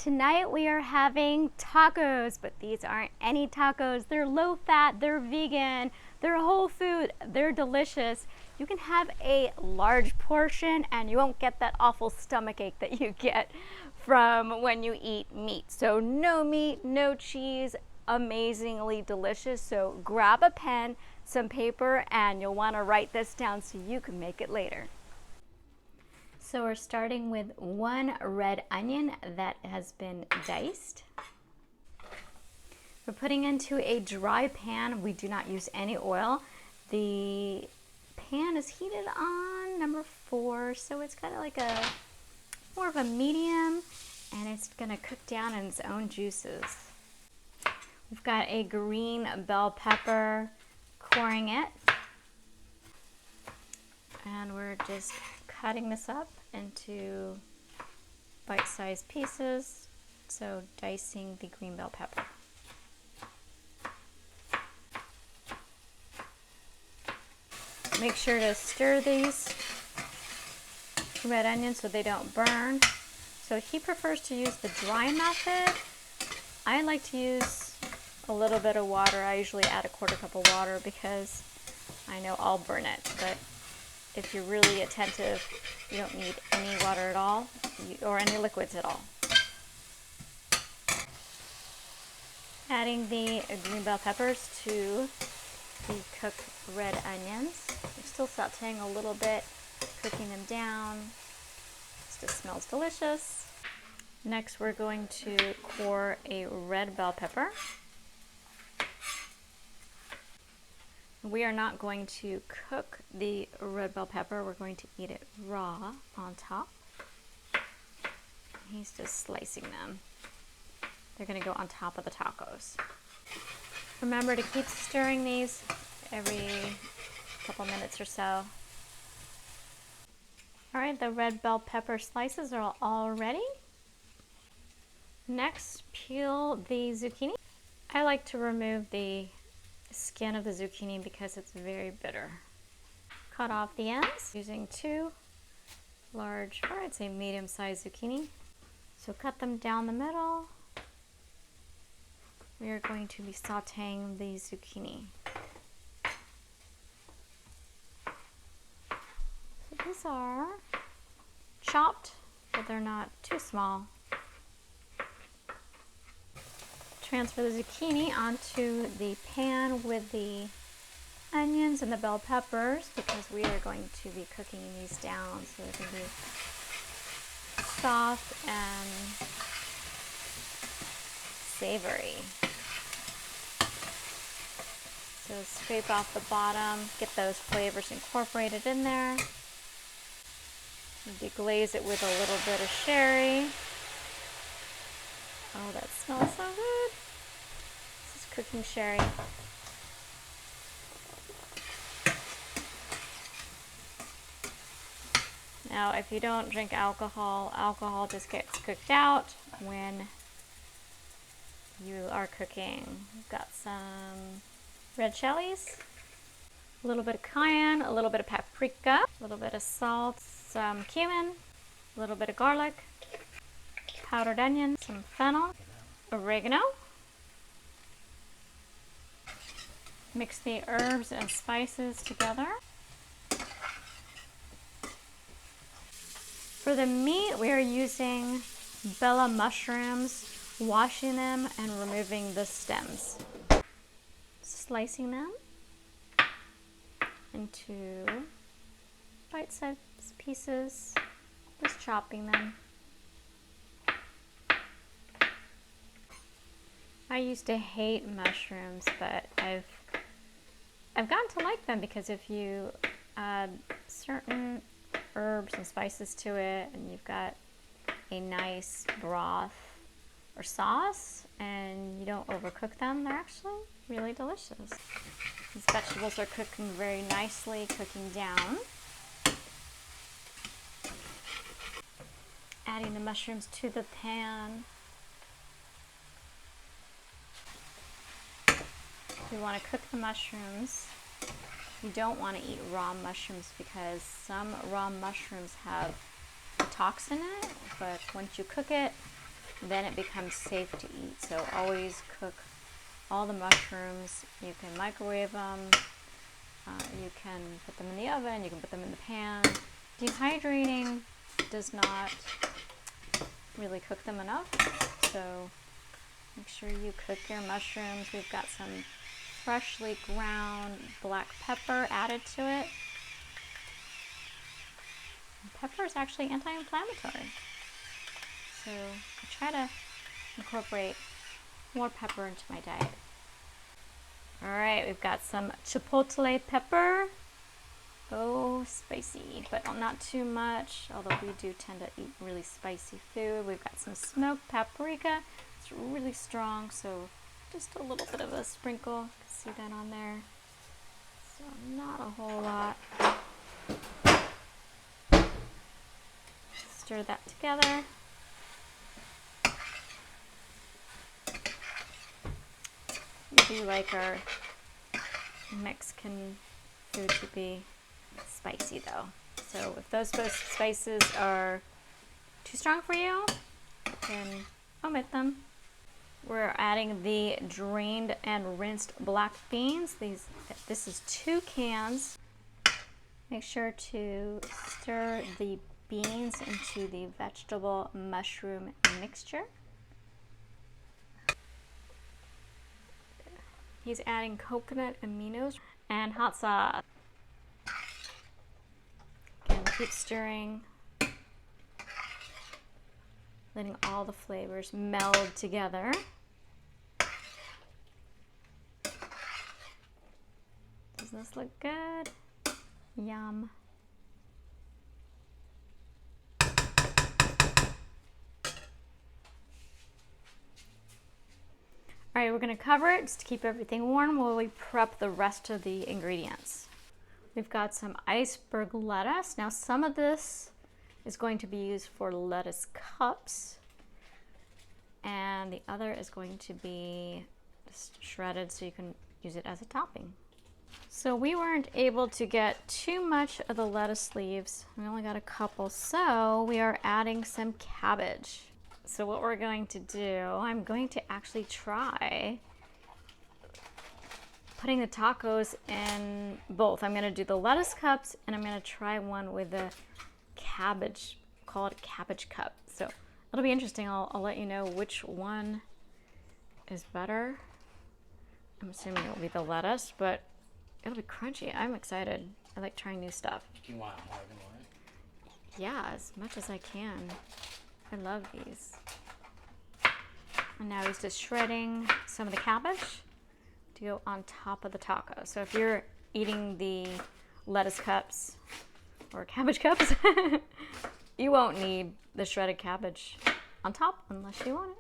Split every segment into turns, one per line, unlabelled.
Tonight we are having tacos, but these aren't any tacos. They're low fat, they're vegan, they're whole food, they're delicious. You can have a large portion and you won't get that awful stomachache that you get from when you eat meat. So no meat, no cheese, amazingly delicious. So grab a pen, some paper, and you'll want to write this down so you can make it later. So we're starting with 1 red onion that has been diced. We're putting into a dry pan. We do not use any oil. The pan is heated on number 4, so it's got like a more of a medium, and it's gonna cook down in its own juices. We've got a green bell pepper, coring it, and we're just cutting this up into bite-sized pieces, so dicing the green bell pepper. Make sure to stir these red onions so they don't burn. So he prefers to use the dry method. I like to use a little bit of water. I usually add a 1/4 cup of water because I know I'll burn it, but if you're really attentive, you don't need any water at all, or any liquids at all. Adding the green bell peppers to the cooked red onions. We're still sauteing a little bit, cooking them down. This just smells delicious. Next, we're going to core a red bell pepper. We are not going to cook the red bell pepper. We're going to eat it raw on top. He's just slicing them. They're going to go on top of the tacos. Remember to keep stirring these every couple minutes or so. All right, the red bell pepper slices are all ready. Next, peel the zucchini. I like to remove the skin of the zucchini because it's very bitter. Cut off the ends using 2 large, or I'd say medium-sized zucchini. So cut them down the middle. We are going to be sauteing the zucchini. So these are chopped, but they're not too small. Transfer the zucchini onto the pan with the onions and the bell peppers because we are going to be cooking these down so they're going to be soft and savory. So scrape off the bottom, get those flavors incorporated in there. Deglaze it with a little bit of sherry. Oh, that smells so good. This is cooking sherry. Now, if you don't drink alcohol, alcohol just gets cooked out when you are cooking. We've got some red chilies, a little bit of cayenne, a little bit of paprika, a little bit of salt, some cumin, a little bit of garlic, powdered onion, some fennel, oregano. Mix the herbs and spices together. For the meat, we are using bella mushrooms, washing them and removing the stems. Slicing them into bite-sized pieces, just chopping them. I used to hate mushrooms, but I've gotten to like them because if you add certain herbs and spices to it and you've got a nice broth or sauce and you don't overcook them, they're actually really delicious. These vegetables are cooking very nicely, cooking down. Adding the mushrooms to the pan. We want to cook the mushrooms. You don't want to eat raw mushrooms because some raw mushrooms have a toxin in it, but once you cook it, then it becomes safe to eat. So always cook all the mushrooms. You can microwave them, you can put them in the oven, you can put them in the pan. Dehydrating does not really cook them enough, so make sure you cook your mushrooms. We've got some freshly ground black pepper added to it. And pepper is actually anti-inflammatory, so I try to incorporate more pepper into my diet. All right, we've got some chipotle pepper. Oh, spicy, but not too much, although we do tend to eat really spicy food. We've got some smoked paprika. It's really strong, so just a little bit of a sprinkle. You can see that on there. So not a whole lot. Stir that together. We do like our Mexican food to be spicy though. So if those spices are too strong for you, then omit them. We're adding the drained and rinsed black beans. This is 2 cans. Make sure to stir the beans into the vegetable mushroom mixture. He's adding coconut aminos and hot sauce. Again, keep stirring, letting all the flavors meld together. Does this look good? Yum. All right, we're going to cover it just to keep everything warm while we prep the rest of the ingredients. We've got some iceberg lettuce. Now some of this is going to be used for lettuce cups, and the other is going to be just shredded so you can use it as a topping. So we weren't able to get too much of the lettuce leaves. We only got a couple, so we are adding some cabbage. So what we're going to do, I'm going to actually try putting the tacos in both. I'm going to do the lettuce cups, and I'm going to try one with the cabbage, call it a cabbage cup. So it'll be interesting. I'll let you know which one is better. I'm assuming it'll be the lettuce, but it'll be crunchy. I'm excited. I like trying new stuff.
You want more than one?
Yeah, as much as I can. I love these. And now he's just shredding some of the cabbage to go on top of the taco. So if you're eating the lettuce cups or cabbage cups, you won't need the shredded cabbage on top unless you want it.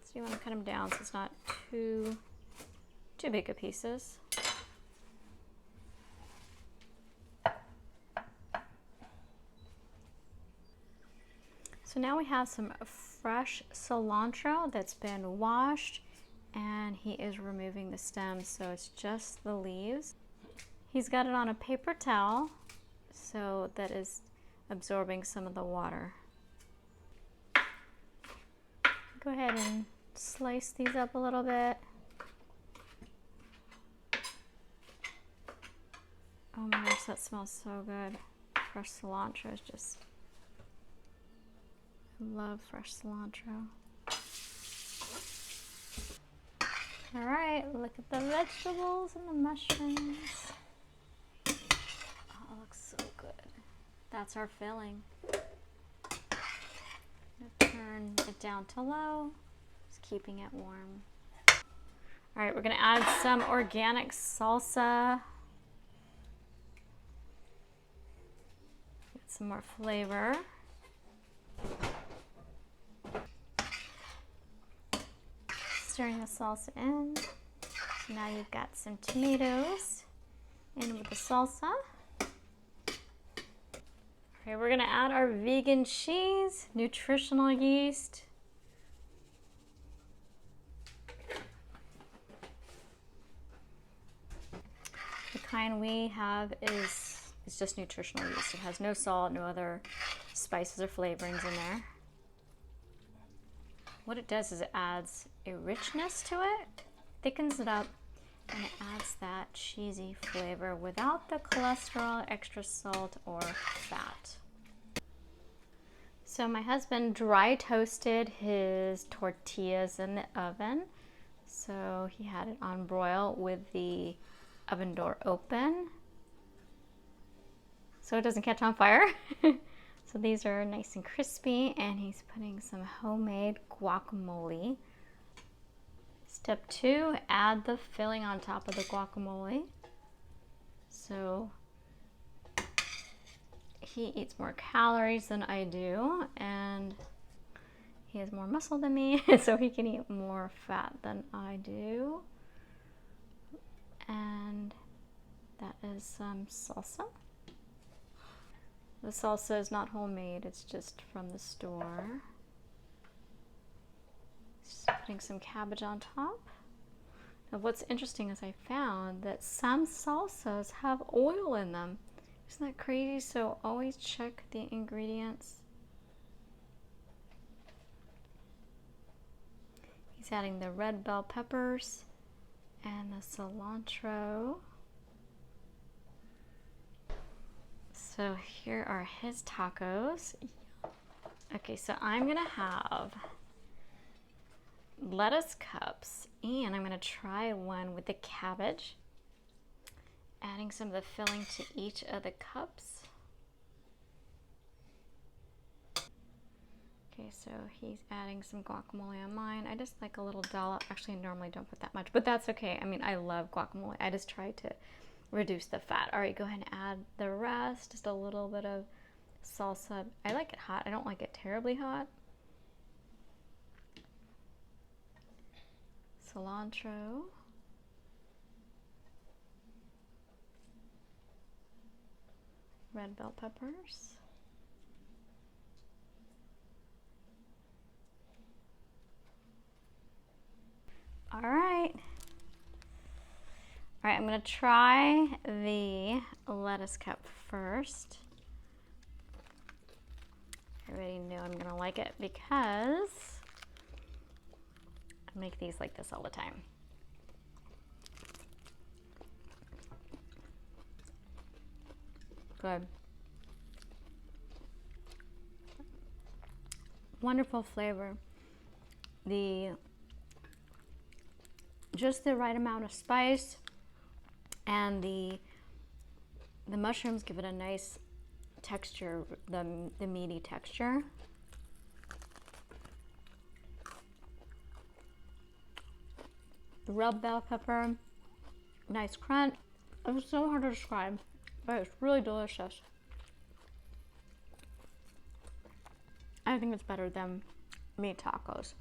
So you want to cut them down so it's not too big of pieces. So now we have some fresh cilantro that's been washed, and he is removing the stems, so it's just the leaves. He's got it on a paper towel, so that is absorbing some of the water. Go ahead and slice these up a little bit. Oh my gosh, that smells so good. Fresh cilantro is just, I love fresh cilantro. All right, look at the vegetables and the mushrooms. Oh, it looks so good. That's our filling. Turn it down to low, just keeping it warm. All right, we're gonna add some organic salsa. Get some more flavor. Stirring the salsa in. So now you've got some tomatoes in with the salsa. Okay, we're gonna add our vegan cheese, nutritional yeast. The kind we have is just nutritional yeast. It has no salt, no other spices or flavorings in there. What it does is it adds a richness to it, thickens it up, and it adds that cheesy flavor without the cholesterol, extra salt, or fat. So my husband dry toasted his tortillas in the oven. So he had it on broil with the oven door open so it doesn't catch on fire. So these are nice and crispy, and he's putting some homemade guacamole. Step 2, add the filling on top of the guacamole. So he eats more calories than I do, and he has more muscle than me, so he can eat more fat than I do. And that is some salsa. The salsa is not homemade, it's just from the store. Just putting some cabbage on top. Now what's interesting is I found that some salsas have oil in them. Isn't that crazy? So always check the ingredients. He's adding the red bell peppers and the cilantro. So here are his tacos. Okay, so I'm gonna have lettuce cups, and I'm gonna try one with the cabbage, adding some of the filling to each of the cups. Okay, so he's adding some guacamole on mine. I just like a little dollop. Actually, I normally don't put that much, but that's okay. I mean, I love guacamole. I just try to reduce the fat. All right, go ahead and add the rest. Just a little bit of salsa. I like it hot. I don't like it terribly hot. Cilantro. Red bell peppers. All right. All right, I'm gonna try the lettuce cup first. I already know I'm gonna like it because I make these like this all the time. Good. Wonderful flavor. Just the right amount of spice, and the mushrooms give it a nice texture, the meaty texture. The red bell pepper, nice crunch. It's so hard to describe, but it's really delicious. I think it's better than meat tacos.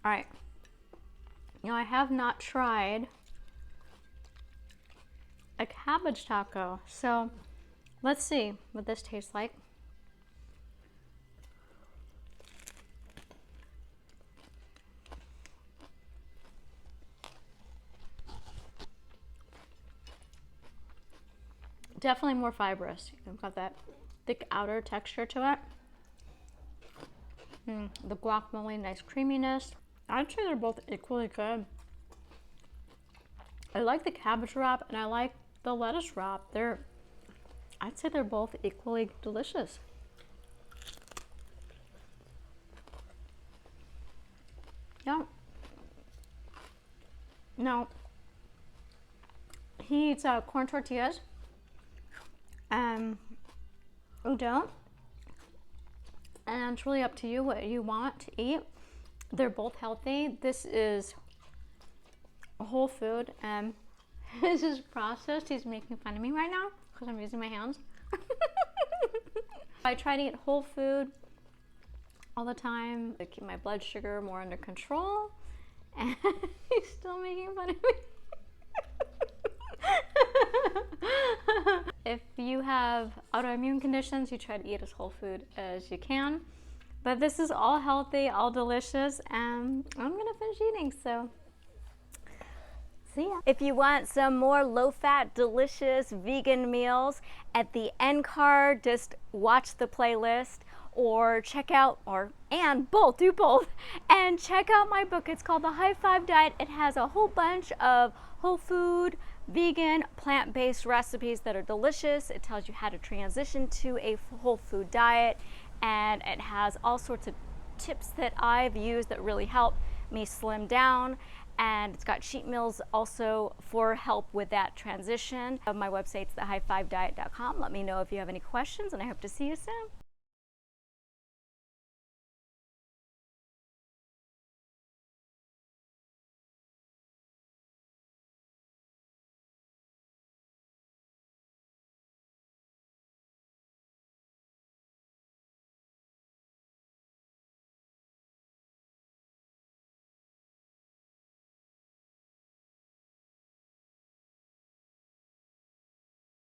All right. Now I have not tried a cabbage taco, so let's see what this tastes like. Definitely more fibrous. It's got that thick outer texture to it. The guacamole, nice creaminess. I'd say they're both equally good. I like the cabbage wrap and I like the lettuce wrap. I'd say they're both equally delicious. Yeah. No. He eats corn tortillas and udon. And it's really up to you what you want to eat. They're both healthy. This is a whole food, and this is processed. He's making fun of me right now because I'm using my hands. I try to eat whole food all the time to keep my blood sugar more under control, and he's still making fun of me. If you have autoimmune conditions, you try to eat as whole food as you can. But this is all healthy, all delicious, and I'm gonna finish eating. So See ya. If you want some more low-fat, delicious vegan meals, at the end card, just watch the playlist or check out, do both, and check out my book. It's called The High Five Diet. It has a whole bunch of whole food, vegan, plant-based recipes that are delicious. It tells you how to transition to a whole food diet, and it has all sorts of tips that I've used that really help me slim down. And it's got cheat meals also for help with that transition. My website's thehighfivediet.com. Let me know if you have any questions, and I hope to see you soon.